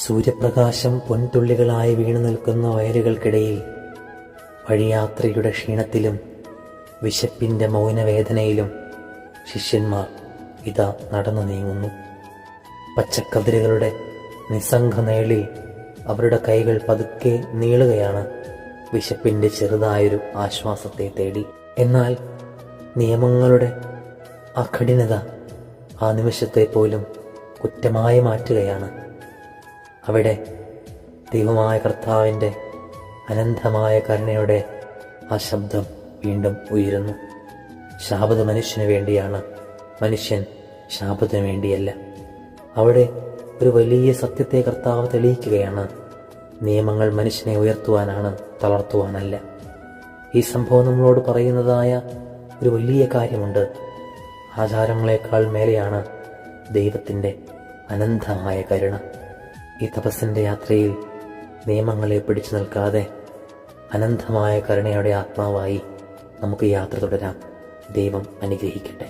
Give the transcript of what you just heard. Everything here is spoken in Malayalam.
സൂര്യപ്രകാശം പൊൻതുള്ളികളായി വീണു നിൽക്കുന്ന വയലുകൾക്കിടയിൽ വഴിയാത്രയുടെ ക്ഷീണത്തിലും വിശപ്പിൻ്റെ മൗനവേദനയിലും ശിഷ്യന്മാർ ഇതാ നടന്നു നീങ്ങുന്നു. പച്ചക്കതിരുകളുടെ നിസ്സംഗനേളിൽ അവരുടെ കൈകൾ പതുക്കെ നീളുകയാണ് വിശപ്പിൻ്റെ ചെറുതായൊരു ആശ്വാസത്തെ തേടി. എന്നാൽ നിയമങ്ങളുടെ അകഠിനത ആ നിമിഷത്തെ പോലും കുറ്റമായി മാറ്റുകയാണ്. അവിടെ ദൈവമായ കർത്താവിൻ്റെ അനന്തമായ കരുണയുടെ ആ ശബ്ദം വീണ്ടും ഉയരുന്നു. ശാബത്ത് മനുഷ്യന് വേണ്ടിയാണ്, മനുഷ്യൻ ശാബത്തിന് വേണ്ടിയല്ല. അവിടെ ഒരു വലിയ സത്യത്തെ കർത്താവ് തെളിയിക്കുകയാണ്. നിയമങ്ങൾ മനുഷ്യനെ ഉയർത്തുവാനാണ്, തളർത്തുവാനല്ല. ഈ സംഭവം നമ്മളോട് പറയുന്നതായ ഒരു വലിയ കാര്യമുണ്ട്. ആചാരങ്ങളെക്കാൾ മേലെയാണ് ദൈവത്തിൻ്റെ അനന്തമായ കരുണ. ഈ തപസ്സിൻ്റെ യാത്രയിൽ നിയമങ്ങളെ പിടിച്ചു നിൽക്കാതെ അനന്തമായ കരുണയുടെ ആത്മാവായി നമുക്ക് യാത്ര തുടരാം. ദൈവം അനുഗ്രഹിക്കട്ടെ.